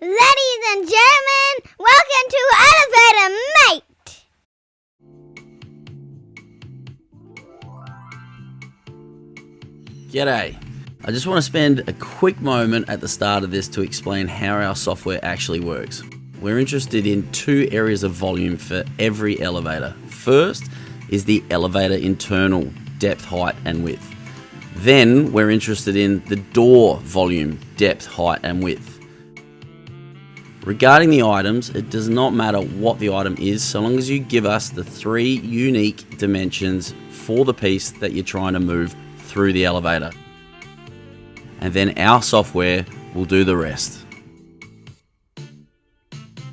Ladies and gentlemen, welcome to Elevatormate! G'day. I just want to spend a quick moment at the start of this to explain how our software actually works. We're interested in two areas of volume for every elevator. First is the elevator internal depth, height and width. Then we're interested in the door volume, depth, height and width. Regarding the items, it does not matter what the item is so long as you give us the three unique dimensions for the piece that you're trying to move through the elevator. And then our software will do the rest.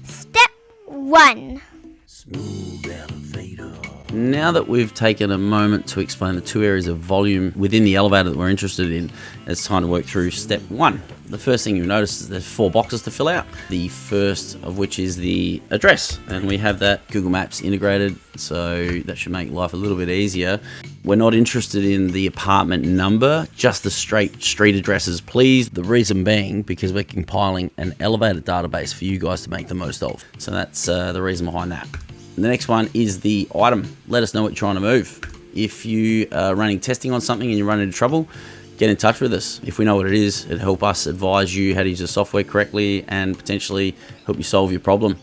Step 1. Smooth elevator. Now that we've taken a moment to explain the two areas of volume within the elevator that we're interested in, it's time to work through step 1. The first thing you'll notice is there's 4 boxes to fill out. The first of which is the address, and we have that Google Maps integrated, so that should make life a little bit easier. We're not interested in the apartment number, just the straight street addresses, please. The reason being because we're compiling an elevator database for you guys to make the most of. So that's the reason behind that. The next one is the item. Let us know what you're trying to move. If you are running testing on something and you run into trouble, get in touch with us. If we know what it is, it'll help us advise you how to use the software correctly and potentially help you solve your problem.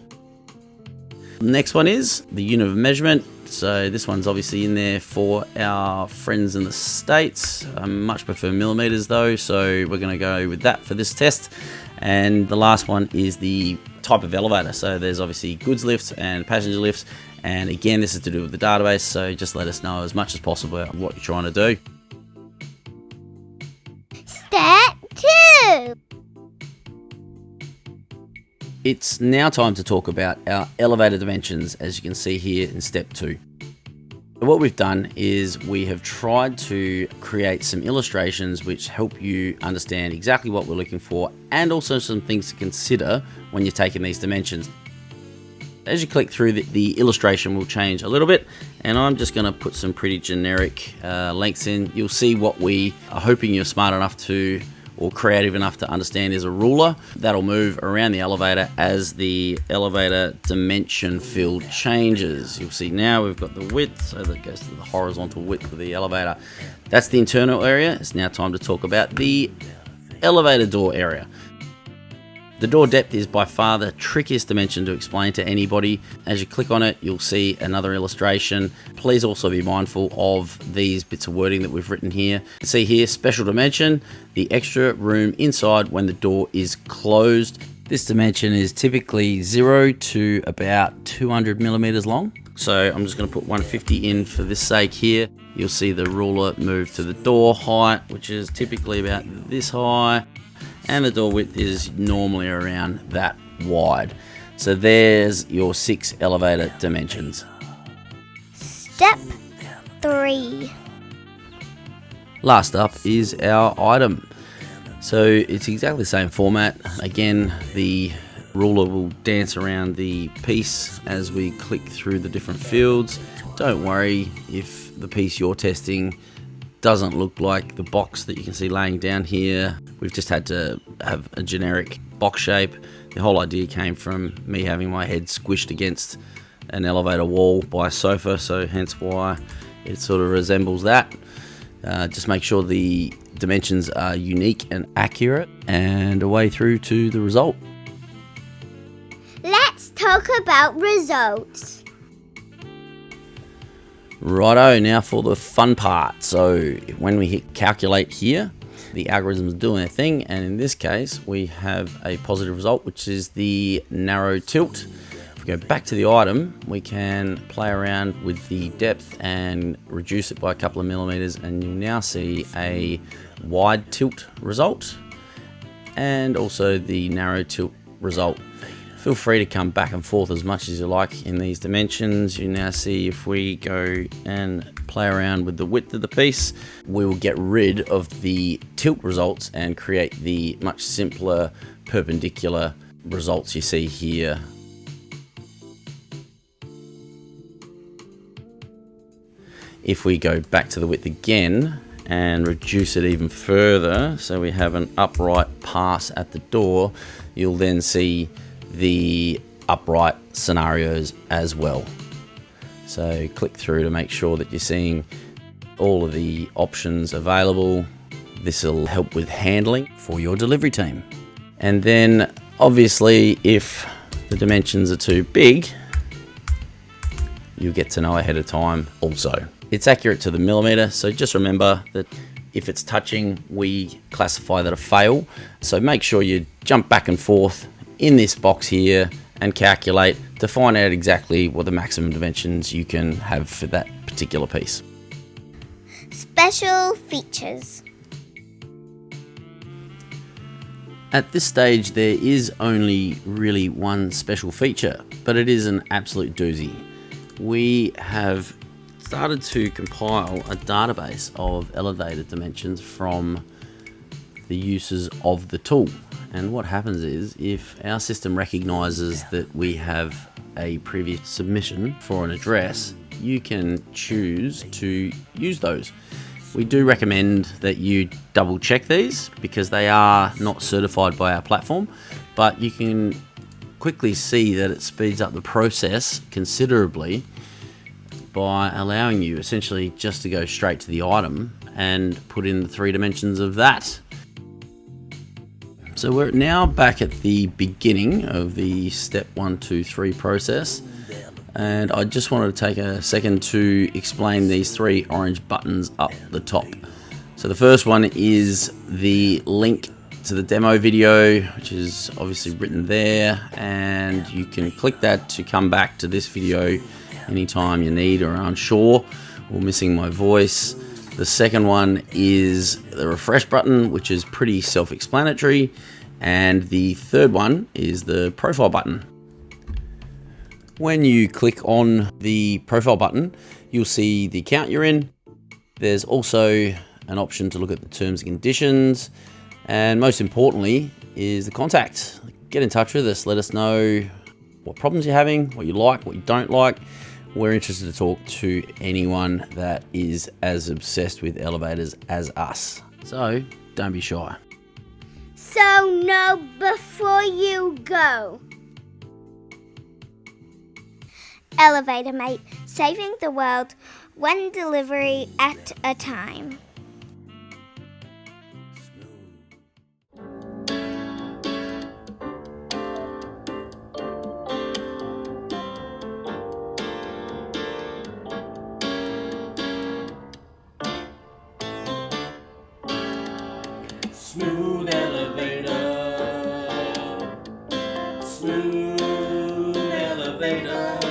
The next one is the unit of measurement. So this one's obviously in there for our friends in the States. I much prefer millimeters though, so we're gonna go with that for this test. And the last one is the type of elevator. So there's obviously goods lifts and passenger lifts. And again, this is to do with the database. So just let us know as much as possible about what you're trying to do. Step 2. It's now time to talk about our elevator dimensions, as you can see here in step 2. What we've done is we have tried to create some illustrations which help you understand exactly what we're looking for and also some things to consider when you're taking these dimensions. As you click through, the illustration will change a little bit, and I'm just going to put some pretty generic lengths in. You'll see what we are hoping you're smart enough to or creative enough to understand is a ruler that'll move around the elevator as the elevator dimension field changes. You'll see now we've got the width, so that goes to the horizontal width of the elevator. That's the internal area. It's now time to talk about the elevator door area. The door depth is by far the trickiest dimension to explain to anybody. As you click on it, you'll see another illustration. Please also be mindful of these bits of wording that we've written here. You can see here, special dimension, the extra room inside when the door is closed. This dimension is typically 0 to about 200 millimeters long. So I'm just going to put 150 in for this sake here. You'll see the ruler move to the door height, which is typically about this high. And the door width is normally around that wide. So there's your 6 elevator dimensions. Step 3. Last up is our item. So it's exactly the same format. Again, the ruler will dance around the piece as we click through the different fields. Don't worry if the piece you're testing doesn't look like the box that you can see laying down here. We've just had to have a generic box shape. The whole idea came from me having my head squished against an elevator wall by a sofa, so hence why it sort of resembles that. Just make sure the dimensions are unique and accurate, and away through to the result. Let's talk about results. Righto, now for the fun part. So when we hit calculate here, the algorithm's doing their thing, and in this case we have a positive result, which is the narrow tilt. If we go back to the item, we can play around with the depth and reduce it by a couple of millimeters, and you'll now see a wide tilt result and also the narrow tilt result. Feel free to come back and forth as much as you like in these dimensions. You now see if we go and play around with the width of the piece, we will get rid of the tilt results and create the much simpler perpendicular results you see here. If we go back to the width again, and reduce it even further so we have an upright pass at the door, you'll then see the upright scenarios as well. So click through to make sure that you're seeing all of the options available. This will help with handling for your delivery team. And then obviously if the dimensions are too big, you'll get to know ahead of time also. It's accurate to the millimeter, so just remember that if it's touching, we classify that a fail. So make sure you jump back and forth in this box here and calculate to find out exactly what the maximum dimensions you can have for that particular piece. Special features. At this stage, there is only really one special feature, but it is an absolute doozy. We have started to compile a database of elevator dimensions from the uses of the tool. And what happens is, if our system recognizes that we have a previous submission for an address, you can choose to use those. We do recommend that you double check these because they are not certified by our platform, but you can quickly see that it speeds up the process considerably by allowing you essentially just to go straight to the item and put in the 3 dimensions of that. So we're now back at the beginning of the step 1, 2, 3 process, and I just wanted to take a second to explain these 3 orange buttons up the top. So the first one is the link to the demo video, which is obviously written there, and you can click that to come back to this video anytime you need or are unsure or missing my voice. The second one is the refresh button, which is pretty self-explanatory, and the third one is the profile button. When you click on the profile button, you'll see the account you're in. There's also an option to look at the terms and conditions, and most importantly is the contact. Get in touch with us, let us know what problems you're having, what you like, what you don't like. We're interested to talk to anyone that is as obsessed with elevators as us. So don't be shy. So know before you go. Elevatormate, saving the world one delivery at a time. Smooth elevator, smooth elevator.